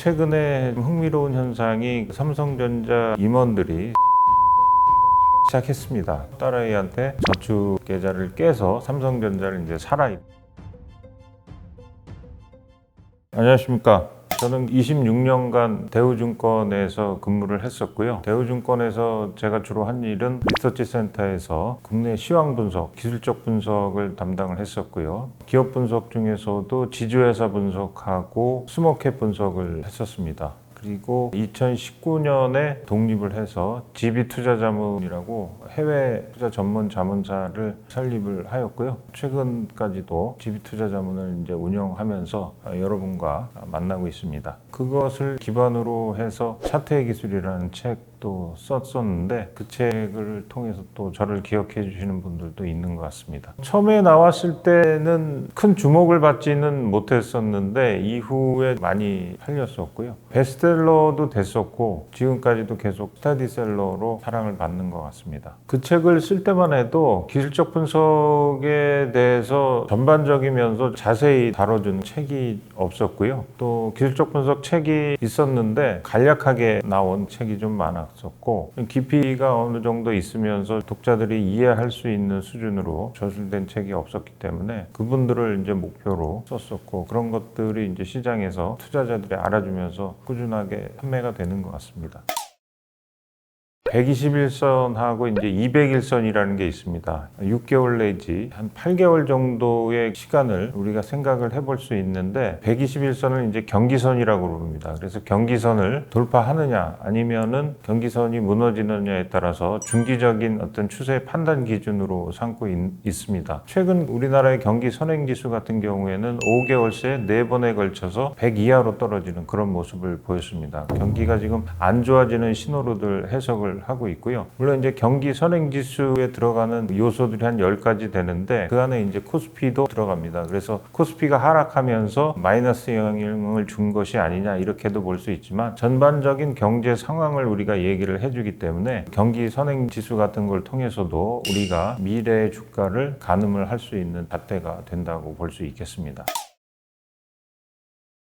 최근에 흥미로운 현상이 삼성전자 임원들이 시작했습니다. 딸아이한테 저축 계좌를 깨서 삼성전자를 이제 사라. 안녕하십니까. 저는 26년간 대우증권에서 근무를 했었고요. 대우증권에서 제가 주로 한 일은 리서치 센터에서 국내 시황 분석, 기술적 분석을 담당을 했었고요. 기업 분석 중에서도 지주회사 분석하고 스몰캡 분석을 했었습니다. 그리고 2019년에 독립을 해서 GB투자자문이라고 해외 투자 전문 자문사를 설립을 하였고요. 최근까지도 GB투자자문을 이제 운영하면서 여러분과 만나고 있습니다. 그것을 기반으로 해서 차트의 기술이라는 책도 썼었는데 그 책을 통해서 또 저를 기억해 주시는 분들도 있는 것 같습니다. 처음에 나왔을 때는 큰 주목을 받지는 못했었는데 이후에 많이 팔렸었고요. 베스트셀러도 됐었고 지금까지도 계속 스타디셀러로 사랑을 받는 것 같습니다. 그 책을 쓸 때만 해도 기술적 분석에 대해서 전반적이면서 자세히 다뤄주는 책이 없었고요. 또 기술적 분석 책이 있었는데 간략하게 나온 책이 좀 많았었고 깊이가 어느 정도 있으면서 독자들이 이해할 수 있는 수준으로 저술된 책이 없었기 때문에 그분들을 이제 목표로 썼었고 그런 것들이 이제 시장에서 투자자들이 알아주면서 꾸준하게 판매가 되는 것 같습니다. 121선하고 이제 201선이라는 게 있습니다. 6개월 내지 한 8개월 정도의 시간을 우리가 생각을 해볼 수 있는데 121선을 이제 경기선이라고 부릅니다. 그래서 경기선을 돌파하느냐 아니면은 경기선이 무너지느냐에 따라서 중기적인 어떤 추세 판단 기준으로 삼고 있습니다. 최근 우리나라의 경기 선행지수 같은 경우에는 5개월 새 4번에 걸쳐서 100 이하로 떨어지는 그런 모습을 보였습니다. 경기가 지금 안 좋아지는 신호로들 해석을 하고 있고요. 물론 이제 경기 선행지수에 들어가는 요소들이 한 10가지 되는데 그 안에 이제 코스피도 들어갑니다. 그래서 코스피가 하락하면서 마이너스 영향을 준 것이 아니냐 이렇게도 볼 수 있지만 전반적인 경제 상황을 우리가 얘기를 해주기 때문에 경기 선행지수 같은 걸 통해서도 우리가 미래의 주가를 가늠을 할 수 있는 잣대가 된다고 볼 수 있겠습니다.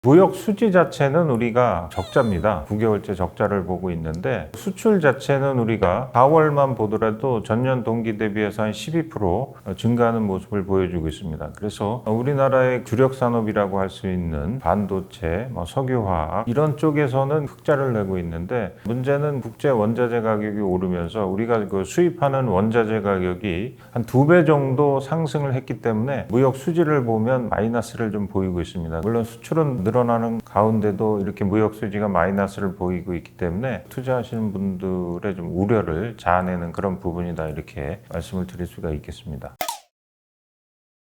무역 수지 자체는 우리가 적자입니다. 9개월째 적자를 보고 있는데 수출 자체는 우리가 4월만 보더라도 전년 동기 대비해서 한 12% 증가하는 모습을 보여주고 있습니다. 그래서 우리나라의 주력 산업이라고 할 수 있는 반도체, 석유화학 이런 쪽에서는 흑자를 내고 있는데 문제는 국제 원자재 가격이 오르면서 우리가 그 수입하는 원자재 가격이 한 2배 정도 상승을 했기 때문에 무역 수지를 보면 마이너스를 좀 보이고 있습니다. 물론 수출은 늘어나는 가운데도 이렇게 무역 수지가 마이너스를 보이고 있기 때문에 투자하시는 분들의 좀 우려를 자아내는 그런 부분이다 이렇게 말씀을 드릴 수가 있겠습니다.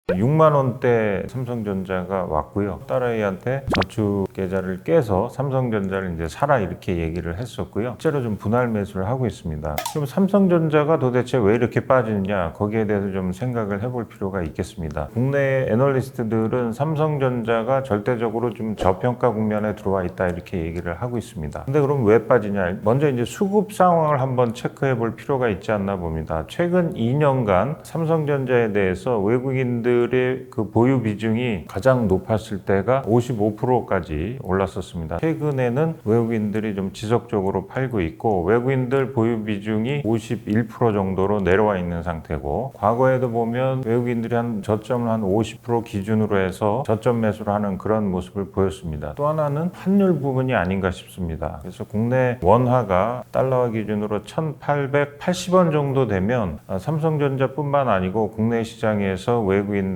6만 원대 삼성전자가 왔고요. 딸아이한테 저축 계좌를 깨서 삼성전자를 이제 사라 이렇게 얘기를 했었고요. 실제로 좀 분할 매수를 하고 있습니다. 그럼 삼성전자가 도대체 왜 이렇게 빠지느냐 거기에 대해서 좀 생각을 해볼 필요가 있겠습니다. 국내 애널리스트들은 삼성전자가 절대적으로 좀 저평가 국면에 들어와 있다 이렇게 얘기를 하고 있습니다. 근데 그럼 왜 빠지냐? 먼저 이제 수급 상황을 한번 체크해 볼 필요가 있지 않나 봅니다. 최근 2년간 삼성전자에 대해서 외국인들의 그 보유 비중이 가장 높았을 때가 55%까지 올랐었습니다. 최근에는 외국인들이 좀 지속적으로 팔고 있고 외국인들 보유 비중이 51% 정도로 내려와 있는 상태고 과거에도 보면 외국인들이 한 저점을 한 50% 기준으로 해서 저점 매수를 하는 그런 모습을 보였습니다. 또 하나는 환율 부분이 아닌가 싶습니다. 그래서 국내 원화가 달러화 기준으로 1,880원 정도 되면 삼성전자뿐만 아니고 국내 시장에서 외국인들이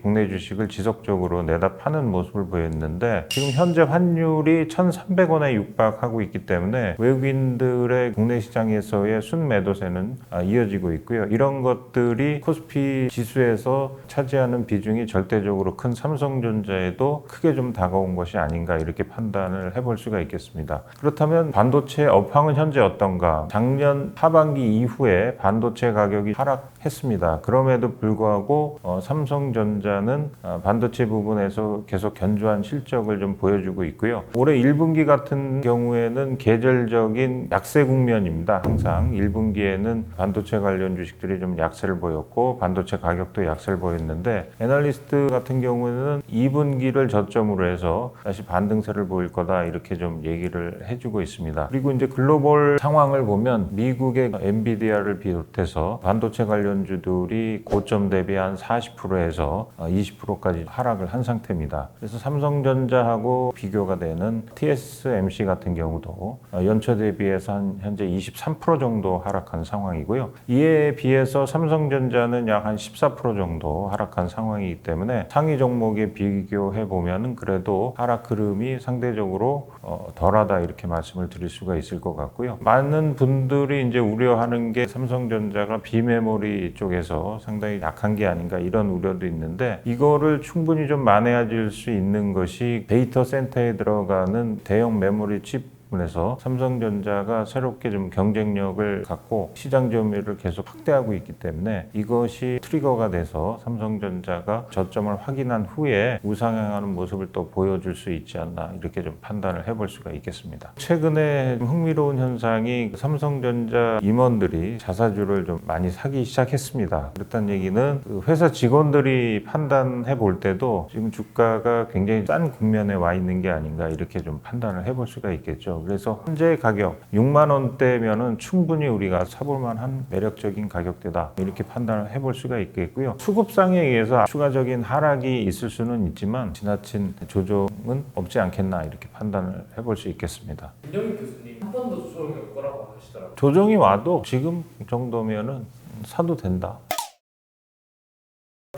국내 주식을 지속적으로 내다 파는 모습을 보였는데 지금 현재 환율이 1,300원에 육박하고 있기 때문에 외국인들의 국내 시장에서의 순매도세는 이어지고 있고요. 이런 것들이 코스피 지수에서 차지하는 비중이 절대적으로 큰 삼성전자에도 크게 좀 다가온 것이 아닌가 이렇게 판단을 해볼 수가 있겠습니다. 그렇다면 반도체 업황은 현재 어떤가? 작년 하반기 이후에 반도체 가격이 하락했습니다. 그럼에도 불구하고 삼성 삼성전자는 반도체 부분에서 계속 견조한 실적을 좀 보여주고 있고요. 올해 1분기 같은 경우에는 계절적인 약세 국면입니다. 항상 1분기에는 반도체 관련 주식들이 좀 약세를 보였고 반도체 가격도 약세를 보였는데 애널리스트 같은 경우에는 2분기를 저점으로 해서 다시 반등세를 보일 거다 이렇게 좀 얘기를 해주고 있습니다. 그리고 이제 글로벌 상황을 보면 미국의 엔비디아를 비롯해서 반도체 관련주들이 고점 대비 한 40%에서 20%까지 하락을 한 상태입니다. 그래서 삼성전자하고 비교가 되는 TSMC 같은 경우도 연초 대비해서 한 현재 23% 정도 하락한 상황이고요. 이에 비해서 삼성전자는 약 한 14% 정도 하락한 상황이기 때문에 상위 종목에 비교해 보면은 그래도 하락 흐름이 상대적으로 덜하다 이렇게 말씀을 드릴 수가 있을 것 같고요. 많은 분들이 이제 우려하는 게 삼성전자가 비메모리 쪽에서 상당히 약한 게 아닌가 이런 우려도 있는데 이거를 충분히 좀 만회해줄 수 있는 것이 데이터 센터에 들어가는 대형 메모리 칩 에서 삼성전자가 새롭게 좀 경쟁력을 갖고 시장 점유율을 계속 확대하고 있기 때문에 이것이 트리거가 돼서 삼성전자가 저점을 확인한 후에 우상향하는 모습을 또 보여줄 수 있지 않나 이렇게 좀 판단을 해볼 수가 있겠습니다. 최근에 흥미로운 현상이 삼성전자 임원들이 자사주를 좀 많이 사기 시작했습니다. 그렇다는 얘기는 회사 직원들이 판단해 볼 때도 지금 주가가 굉장히 싼 국면에 와 있는 게 아닌가 이렇게 좀 판단을 해볼 수가 있겠죠. 그래서 현재 가격 6만 원대면은 충분히 우리가 사볼 만한 매력적인 가격대다 이렇게 판단을 해볼 수가 있겠고요. 수급상에 의해서 추가적인 하락이 있을 수는 있지만 지나친 조정은 없지 않겠나 이렇게 판단을 해볼 수 있겠습니다. 김정인 교수님 한 번 더 조정이 올 거라고 하시더라고요. 조정이 와도 지금 정도면은 사도 된다.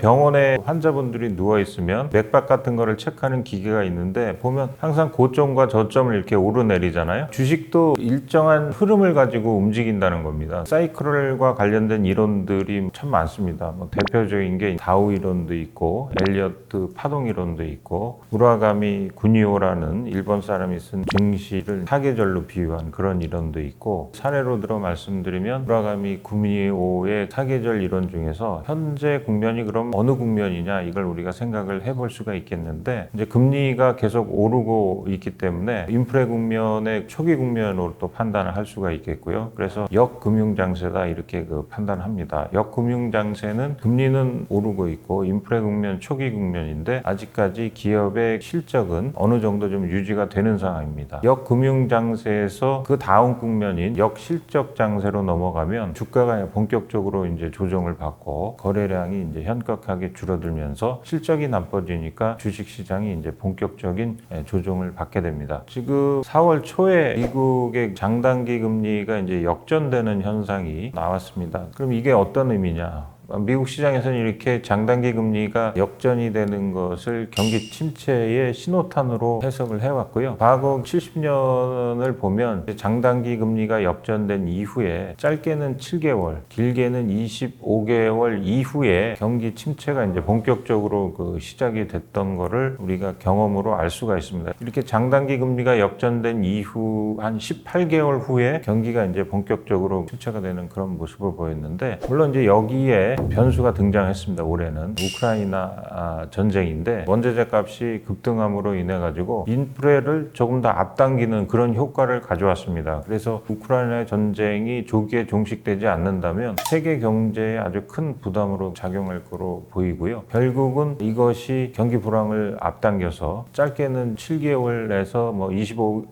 병원에 환자분들이 누워있으면 맥박 같은 거를 체크하는 기계가 있는데 보면 항상 고점과 저점을 이렇게 오르내리잖아요. 주식도 일정한 흐름을 가지고 움직인다는 겁니다. 사이클과 관련된 이론들이 참 많습니다. 대표적인 게 다우 이론도 있고 엘리어트 파동 이론도 있고 우라가미 구니오라는 일본 사람이 쓴 증시를 사계절로 비유한 그런 이론도 있고 사례로 들어 말씀드리면 우라가미 구니오의 사계절 이론 중에서 현재 국면이 그럼 어느 국면이냐 이걸 우리가 생각을 해볼 수가 있겠는데 이제 금리가 계속 오르고 있기 때문에 인플레 국면의 초기 국면으로 또 판단을 할 수가 있겠고요. 그래서 역금융장세다 이렇게 판단합니다. 역금융장세는 금리는 오르고 있고 인플레 국면 초기 국면인데 아직까지 기업의 실적은 어느 정도 좀 유지가 되는 상황입니다. 역금융장세에서 그 다음 국면인 역실적장세로 넘어가면 주가가 본격적으로 이제 조정을 받고 거래량이 이제 현격하게 줄어들면서 실적이 나빠지니까 주식시장이 이제 본격적인 조정을 받게 됩니다. 지금 4월 초에 미국의 장단기 금리가 이제 역전되는 현상이 나왔습니다. 그럼 이게 어떤 의미냐? 미국 시장에서는 이렇게 장단기 금리가 역전이 되는 것을 경기 침체의 신호탄으로 해석을 해왔고요. 과거 70년을 보면 장단기 금리가 역전된 이후에 짧게는 7개월, 길게는 25개월 이후에 경기 침체가 이제 본격적으로 시작이 됐던 거를 우리가 경험으로 알 수가 있습니다. 이렇게 장단기 금리가 역전된 이후 한 18개월 후에 경기가 이제 본격적으로 침체가 되는 그런 모습을 보였는데 물론 이제 여기에 변수가 등장했습니다. 올해는 우크라이나 전쟁인데 원자재 값이 급등함으로 인해 가지고 인플레를 조금 더 앞당기는 그런 효과를 가져왔습니다. 그래서 우크라이나 전쟁이 조기에 종식되지 않는다면 세계 경제에 아주 큰 부담으로 작용할 거로 보이고요. 결국은 이것이 경기 불황을 앞당겨서 짧게는 7개월에서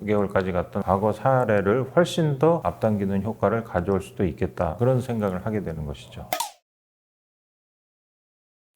25개월까지 갔던 과거 사례를 훨씬 더 앞당기는 효과를 가져올 수도 있겠다. 그런 생각을 하게 되는 것이죠.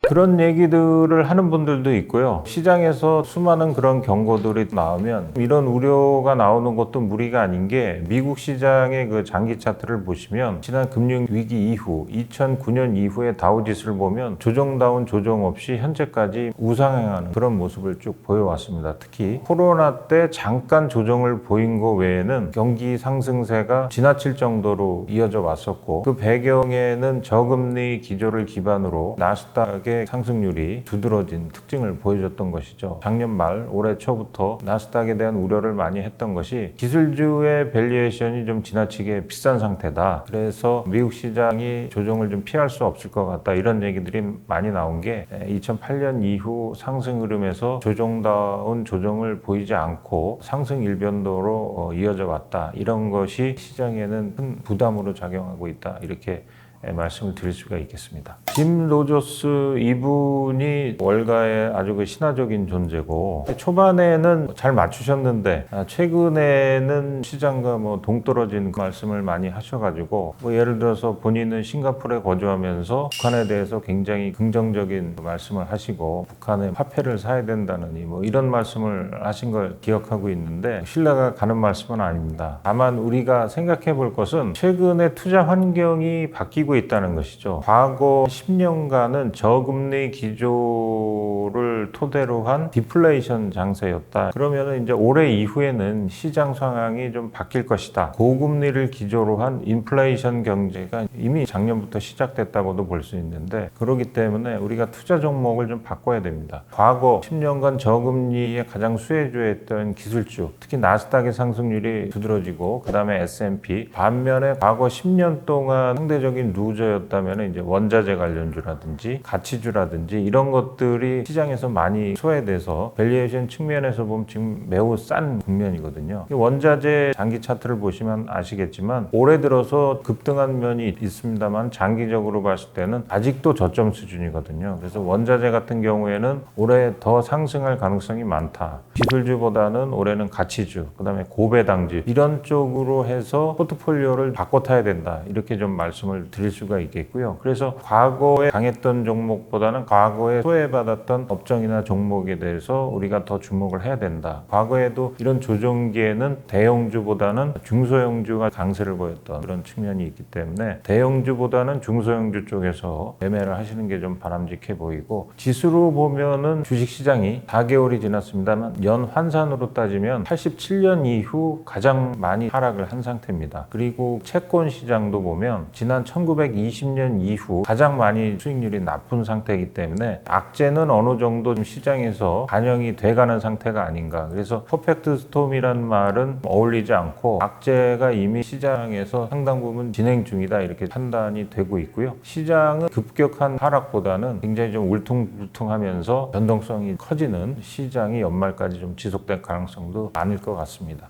그런 얘기들을 하는 분들도 있고요. 시장에서 수많은 그런 경고들이 나오면 이런 우려가 나오는 것도 무리가 아닌 게 미국 시장의 그 장기 차트를 보시면 지난 금융 위기 이후 2009년 이후에 다우지수를 보면 조정다운 조정 없이 현재까지 우상향하는 그런 모습을 쭉 보여왔습니다. 특히 코로나 때 잠깐 조정을 보인 거 외에는 경기 상승세가 지나칠 정도로 이어져 왔었고 그 배경에는 저금리 기조를 기반으로 나스닥의 나스닥의 상승률이 두드러진 특징을 보여줬던 것이죠. 작년 말 올해 초부터 나스닥에 대한 우려를 많이 했던 것이 기술주의 밸류에이션이 좀 지나치게 비싼 상태다. 그래서 미국 시장이 조정을 좀 피할 수 없을 것 같다. 이런 얘기들이 많이 나온 게 2008년 이후 상승 흐름에서 조정다운 조정을 보이지 않고 상승 일변도로 이어져 왔다. 이런 것이 시장에는 큰 부담으로 작용하고 있다. 이렇게 말씀을 드릴 수가 있겠습니다. 짐 로저스 이분이 월가의 아주 그 신화적인 존재고 초반에는 잘 맞추셨는데 최근에는 시장과 뭐 동떨어진 말씀을 많이 하셔가지고 뭐 예를 들어서 본인은 싱가포르에 거주하면서 북한에 대해서 굉장히 긍정적인 말씀을 하시고 북한의 화폐를 사야 된다느니 뭐 이런 말씀을 하신 걸 기억하고 있는데 신뢰가 가는 말씀은 아닙니다. 다만 우리가 생각해 볼 것은 최근에 투자 환경이 바뀌고 있다는 것이죠. 과거 10년간은 저금리 기조를 토대로 한 디플레이션 장세였다. 그러면 이제 올해 이후에는 시장 상황이 좀 바뀔 것이다. 고금리를 기조로 한 인플레이션 경제가 이미 작년부터 시작됐다고도 볼 수 있는데 그렇기 때문에 우리가 투자 종목을 좀 바꿔야 됩니다. 과거 10년간 저금리에 가장 수혜주였던 기술주, 특히 나스닥의 상승률이 두드러지고 그 다음에 S&P 반면에 과거 10년 동안 상대적인 루저였다면 이제 원자재 관련주라든지 가치주라든지 이런 것들이 시장에서 많이 소외돼서 밸류에이션 측면에서 보면 지금 매우 싼 국면이거든요. 원자재 장기 차트를 보시면 아시겠지만 올해 들어서 급등한 면이 있습니다만 장기적으로 봤을 때는 아직도 저점 수준이거든요. 그래서 원자재 같은 경우에는 올해 더 상승할 가능성이 많다. 기술주보다는 올해는 가치주, 그다음에 고배당주 이런 쪽으로 해서 포트폴리오를 바꿔 타야 된다. 이렇게 좀 말씀을 드릴 수가 있겠고요. 그래서 과거에 강했던 종목보다는 과거에 소외받았던 업종이나 종목에 대해서 우리가 더 주목을 해야 된다. 과거에도 이런 조정기에는 대형주보다는 중소형주가 강세를 보였던 그런 측면이 있기 때문에 대형주보다는 중소형주 쪽에서 매매를 하시는 게 좀 바람직해 보이고 지수로 보면은 주식시장이 4개월이 지났습니다만 연 환산으로 따지면 87년 이후 가장 많이 하락을 한 상태입니다. 그리고 채권 시장도 보면 지난 1920년 이후 가장 많이 수익률이 나쁜 상태이기 때문에 악재는 어느 정도 좀 시장에서 반영이 돼가는 상태가 아닌가. 그래서 퍼펙트 스톰이란 말은 어울리지 않고 악재가 이미 시장에서 상당 부분 진행 중이다 이렇게 판단이 되고 있고요. 시장은 급격한 하락보다는 굉장히 좀 울퉁불퉁하면서 변동성이 커지는 시장이 연말까지 좀 지속될 가능성도 많을 것 같습니다.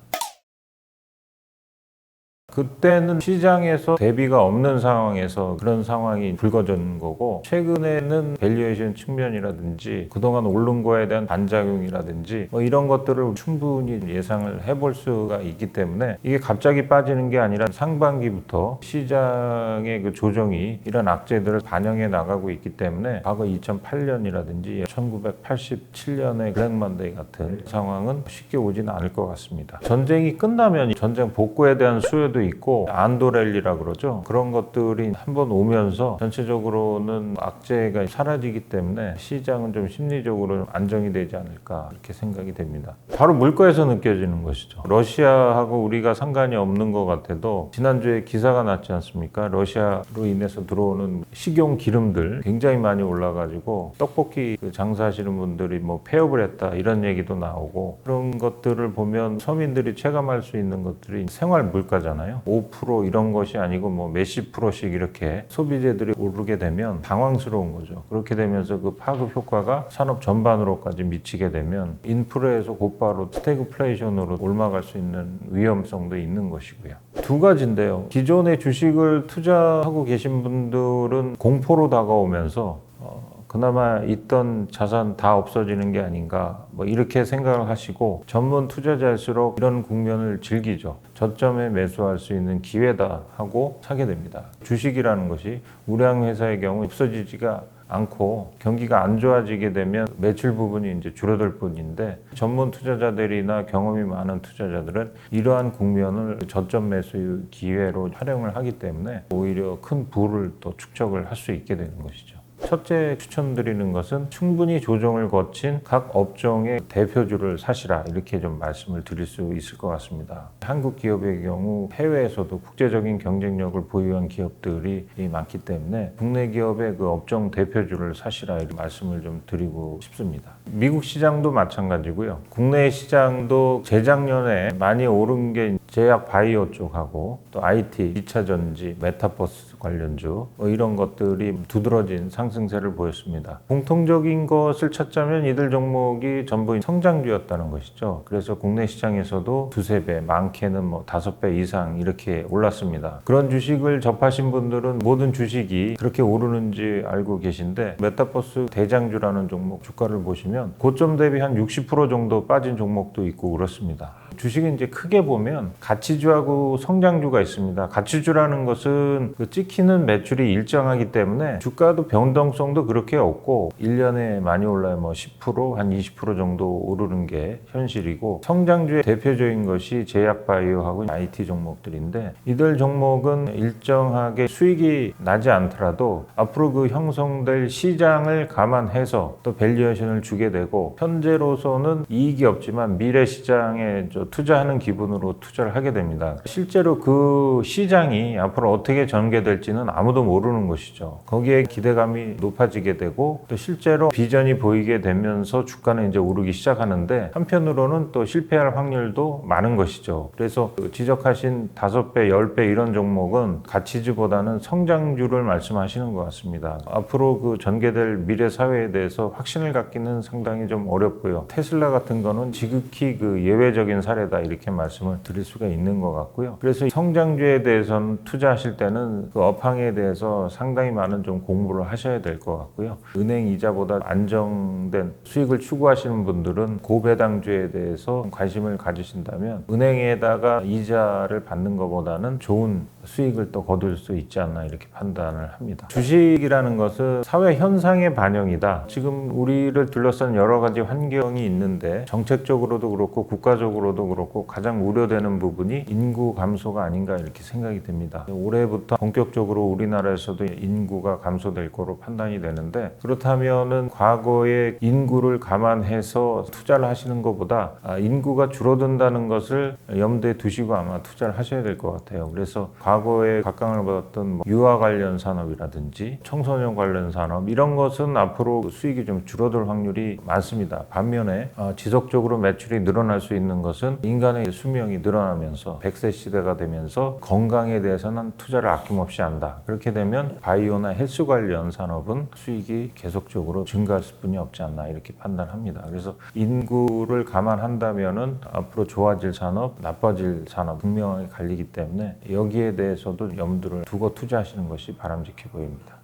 그때는 시장에서 대비가 없는 상황에서 그런 상황이 불거진 거고 최근에는 밸류에이션 측면이라든지 그동안 오른 거에 대한 반작용이라든지 뭐 이런 것들을 충분히 예상을 해볼 수가 있기 때문에 이게 갑자기 빠지는 게 아니라 상반기부터 시장의 그 조정이 이런 악재들을 반영해 나가고 있기 때문에 과거 2008년이라든지 1987년의 블랙 먼데이 같은 상황은 쉽게 오지는 않을 것 같습니다. 전쟁이 끝나면 전쟁 복구에 대한 수요도 있고 안도랠리라 그러죠. 그런 것들이 한번 오면서 전체적으로는 악재가 사라지기 때문에 시장은 좀 심리적으로 안정이 되지 않을까 이렇게 생각이 됩니다. 바로 물가에서 느껴지는 것이죠. 러시아하고 우리가 상관이 없는 것 같아도 지난주에 기사가 났지 않습니까? 러시아로 인해서 들어오는 식용 기름들 굉장히 많이 올라가지고 떡볶이 장사하시는 분들이 뭐 폐업을 했다 이런 얘기도 나오고 그런 것들을 보면 서민들이 체감할 수 있는 것들이 생활 물가잖아요. 5% 이런 것이 아니고 뭐 몇십 프로씩 이렇게 소비재들이 오르게 되면 당황스러운 거죠. 그렇게 되면서 그 파급 효과가 산업 전반으로까지 미치게 되면 인플레에서 곧바로 스태그플레이션으로 올라갈 수 있는 위험성도 있는 것이고요. 두 가지인데요. 기존의 주식을 투자하고 계신 분들은 공포로 다가오면서 그나마 있던 자산 다 없어지는 게 아닌가 뭐 이렇게 생각을 하시고 전문 투자자일수록 이런 국면을 즐기죠. 저점에 매수할 수 있는 기회다 하고 사게 됩니다. 주식이라는 것이 우량 회사의 경우 없어지지가 않고 경기가 안 좋아지게 되면 매출 부분이 이제 줄어들 뿐인데 전문 투자자들이나 경험이 많은 투자자들은 이러한 국면을 저점 매수 기회로 활용을 하기 때문에 오히려 큰 부를 또 축적을 할 수 있게 되는 것이죠. 첫째 추천드리는 것은 충분히 조정을 거친 각 업종의 대표주를 사시라, 이렇게 좀 말씀을 드릴 수 있을 것 같습니다. 한국 기업의 경우 해외에서도 국제적인 경쟁력을 보유한 기업들이 많기 때문에 국내 기업의 그 업종 대표주를 사시라, 이런 말씀을 좀 드리고 싶습니다. 미국 시장도 마찬가지고요. 국내 시장도 재작년에 많이 오른 게 제약 바이오 쪽하고 또 IT, 2차 전지, 메타버스 관련주 이런 것들이 두드러진 상승세를 보였습니다. 공통적인 것을 찾자면 이들 종목이 전부 성장주였다는 것이죠. 그래서 국내 시장에서도 두세 배, 많게는 5배 이상 이렇게 올랐습니다. 그런 주식을 접하신 분들은 모든 주식이 그렇게 오르는지 알고 계신데, 메타버스 대장주라는 종목 주가를 보시면 고점 대비 한 60% 정도 빠진 종목도 있고 그렇습니다. 주식은 이제 크게 보면 가치주하고 성장주가 있습니다. 가치주라는 것은 그 찍히는 매출이 일정하기 때문에 주가도 변동성도 그렇게 없고 1년에 많이 올라야 10%, 한 20% 정도 오르는 게 현실이고, 성장주의 대표적인 것이 제약바이오하고 IT 종목들인데, 이들 종목은 일정하게 수익이 나지 않더라도 앞으로 그 형성될 시장을 감안해서 또 밸류에이션을 주게 되고, 현재로서는 이익이 없지만 미래 시장에 투자하는 기분으로 투자를 하게 됩니다. 실제로 그 시장이 앞으로 어떻게 전개될지는 아무도 모르는 것이죠. 거기에 기대감이 높아지게 되고 또 실제로 비전이 보이게 되면서 주가는 이제 오르기 시작하는데, 한편으로는 또 실패할 확률도 많은 것이죠. 그래서 지적하신 5배, 10배 이런 종목은 가치주보다는 성장주를 말씀하시는 것 같습니다. 앞으로 그 전개될 미래 사회에 대해서 확신을 갖기는 상당히 좀 어렵고요. 테슬라 같은 거는 지극히 그 예외적인 사례다, 이렇게 말씀을 드릴 수가 있는 것 같고요. 그래서 성장주에 대해서는 투자하실 때는 그 업황에 대해서 상당히 많은 좀 공부를 하셔야 될 것 같고요. 은행 이자보다 안정된 수익을 추구하시는 분들은 고배당주에 대해서 관심을 가지신다면 은행에다가 이자를 받는 것보다는 좋은 수익을 또 거둘 수 있지 않나, 이렇게 판단을 합니다. 주식이라는 것은 사회 현상의 반영이다. 지금 우리를 둘러싼 여러 가지 환경이 있는데 정책적으로도 그렇고 국가적으로도 그렇고 가장 우려되는 부분이 인구 감소가 아닌가, 이렇게 생각이 됩니다. 올해부터 본격적으로 우리나라에서도 인구가 감소될 거로 판단이 되는데, 그렇다면은 과거의 인구를 감안해서 투자를 하시는 것보다 인구가 줄어든다는 것을 염두에 두시고 아마 투자를 하셔야 될 것 같아요. 그래서 과거에 각광을 받았던 유아 관련 산업이라든지 청소년 관련 산업, 이런 것은 앞으로 수익이 좀 줄어들 확률이 많습니다. 반면에 지속적으로 매출이 늘어날 수 있는 것은 인간의 수명이 늘어나면서 100세 시대가 되면서 건강에 대해서는 투자를 아낌없이 한다. 그렇게 되면 바이오나 헬스 관련 산업은 수익이 계속적으로 증가할 수뿐이 없지 않나, 이렇게 판단합니다. 그래서 인구를 감안한다면은 앞으로 좋아질 산업, 나빠질 산업 분명하게 갈리기 때문에 여기에 대해서도 염두를 두고 투자하시는 것이 바람직해 보입니다.